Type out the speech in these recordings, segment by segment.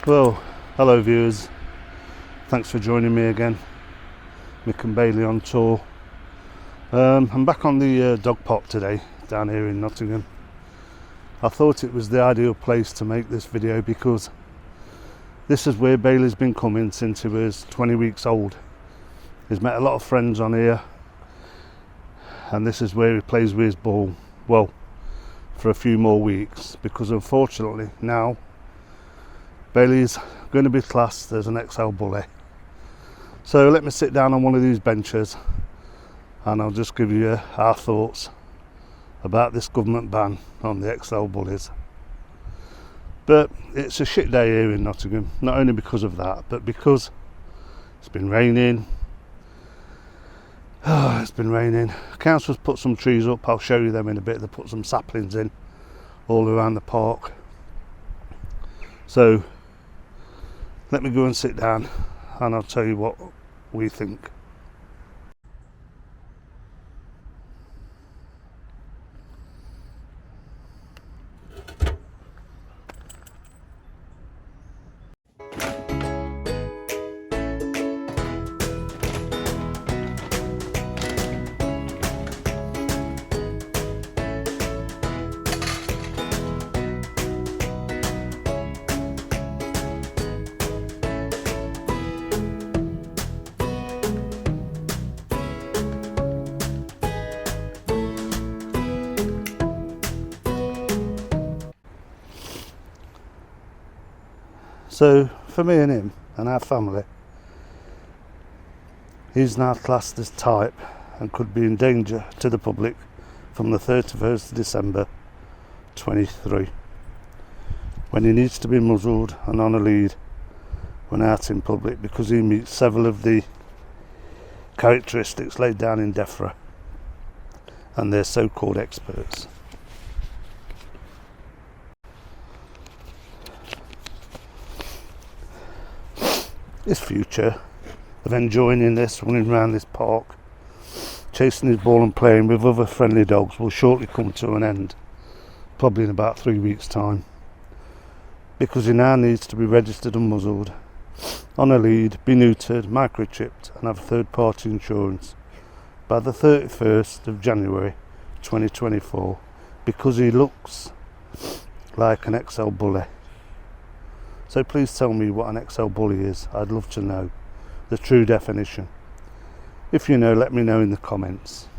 Well, hello viewers, thanks for joining me again. Mick and Bailey on tour. I'm back on the dog park today, down here in Nottingham. I thought it was the ideal place to make this video because this is where Bailey's been coming since he was 20 weeks old. He's met a lot of friends on here, and this is where he plays with his ball, well, for a few more weeks, because unfortunately now Bailey's going to be classed as an XL bully. So let me sit down on one of these benches and I'll just give you our thoughts about this government ban on the XL bullies. But it's a shit day here in Nottingham, not only because of that, but because it's been raining. It's been raining. Council's put some trees up, I'll show you them in a bit. They put some saplings in all around the park. So let me go and sit down and I'll tell you what we think. So for me and him and our family, he's now classed as type and could be in danger to the public from the 31st of December 23, when he needs to be muzzled and on a lead when out in public, because he meets several of the characteristics laid down in DEFRA and their so-called experts. His future of enjoying this, running around this park, chasing his ball and playing with other friendly dogs will shortly come to an end, probably in about 3 weeks' time, because he now needs to be registered and muzzled, on a lead, be neutered, microchipped and have third-party insurance by the 31st of January 2024, because he looks like an XL bully. So please tell me what an XL bully is. I'd love to know the true definition. If you know, let me know in the comments.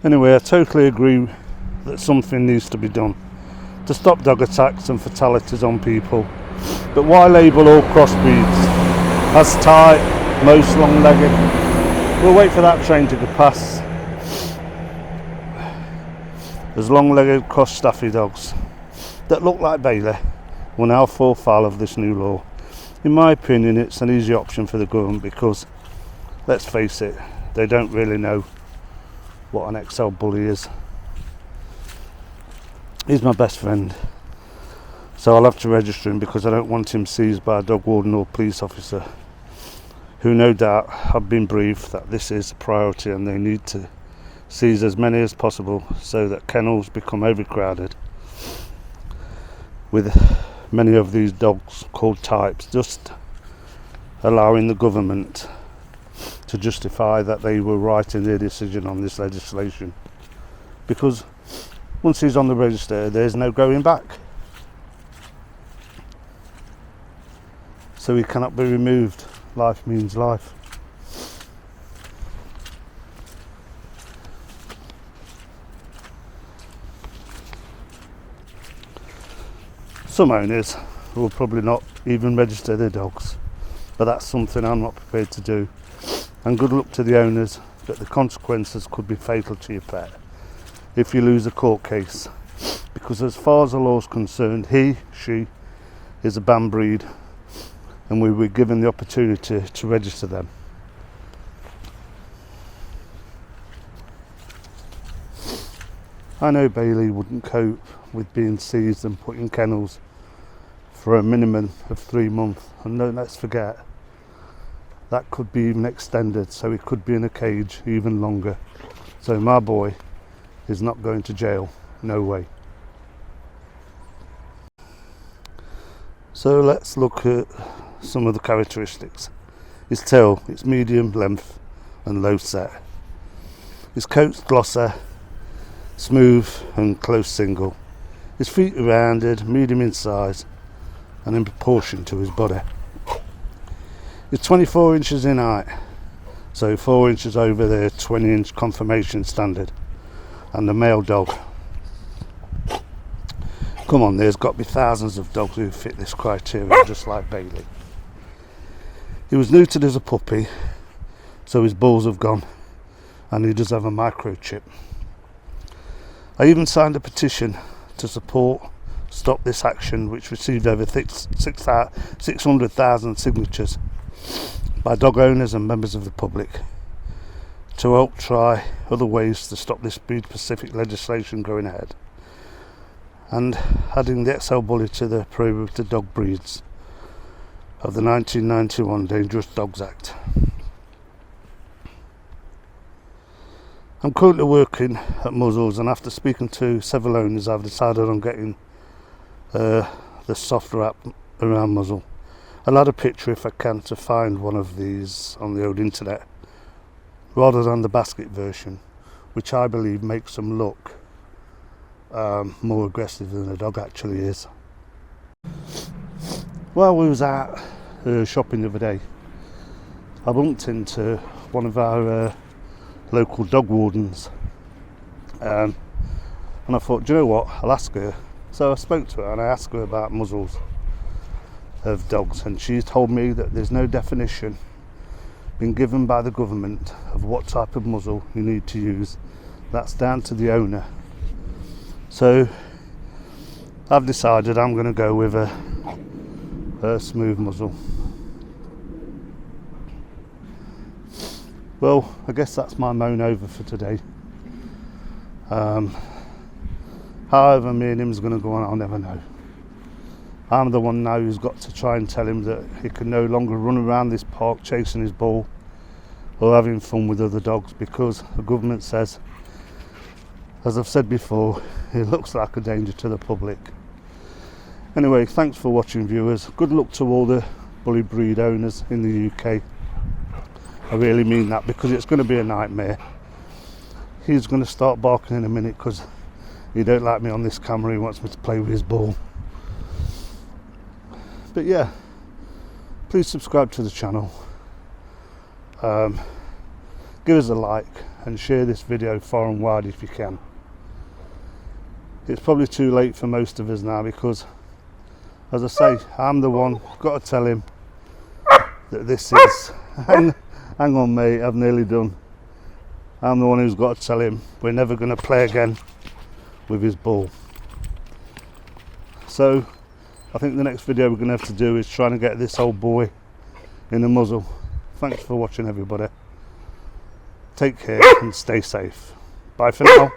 Anyway, I totally agree that something needs to be done to stop dog attacks and fatalities on people. But why label all crossbreeds as tight, most long-legged? We'll wait for that train to go past. As long-legged cross staffy dogs that look like Bailey will now fall foul of this new law. In my opinion, it's an easy option for the government because, let's face it, they don't really know what an XL bully is. He's my best friend, so I'll have to register him because I don't want him seized by a dog warden or police officer, who no doubt have been briefed that this is a priority and they need to seize as many as possible so that kennels become overcrowded with many of these dogs called types, just allowing the government to justify that they were right in their decision on this legislation, because once he's on the register there's no going back, so he cannot be removed. Life means life. Some owners will probably not even register their dogs, but that's something I'm not prepared to do. And good luck to the owners, but the consequences could be fatal to your pet if you lose a court case, because as far as the law is concerned, she is a banned breed and we were given the opportunity to register them. I know Bailey wouldn't cope with being seized and put in kennels for a minimum of 3 months, and no, let's forget, that could be even extended, so he could be in a cage even longer. So my boy is not going to jail. No way. So let's look at some of the characteristics. His tail, it's medium length and low set. His coat's glosser, smooth and close single. His feet are rounded, medium in size and in proportion to his body. He's 24 inches in height, so 4 inches over the 20-inch conformation standard, and the male dog. Come on, there's got to be thousands of dogs who fit this criteria, just like Bailey. He was neutered as a puppy, so his balls have gone, and he does have a microchip. I even signed a petition to support Stop This Action, which received over 600,000 signatures by dog owners and members of the public, to help try other ways to stop this breed specific legislation going ahead, and adding the XL Bully to the prohibited dog breeds of the 1991 Dangerous Dogs Act. I'm currently working at muzzles, and after speaking to several owners, I've decided on getting the soft wrap around muzzle. I'll add a picture if I can to find one of these on the old internet, rather than the basket version, which I believe makes them look more aggressive than a dog actually is. While we was out shopping the other day, I bumped into one of our local dog wardens, and I thought, do you know what, I'll ask her. So I spoke to her and I asked her about muzzles of dogs, and she told me that there's no definition been given by the government of what type of muzzle you need to use. That's down to the owner. So I've decided I'm going to go with a smooth muzzle. Well, I guess that's my moan over for today. However me and him's going to go on, I'll never know. I'm the one now who's got to try and tell him that he can no longer run around this park chasing his ball or having fun with other dogs, because the government says, as I've said before, it looks like a danger to the public. Anyway, thanks for watching, viewers. Good luck to all the bully breed owners in the UK. I really mean that, because it's going to be a nightmare. He's going to start barking in a minute because he don't like me on this camera. He wants me to play with his ball. But yeah, please subscribe to the channel, give us a like and share this video far and wide if you can. It's probably too late for most of us now, because as I say, I'm the one got to tell him that this is hang on mate, I've nearly done. I'm the one who's got to tell him we're never going to play again with his ball. So I think the next video we're going to have to do is trying to get this old boy in a muzzle. Thanks for watching, everybody. Take care and stay safe. Bye for now.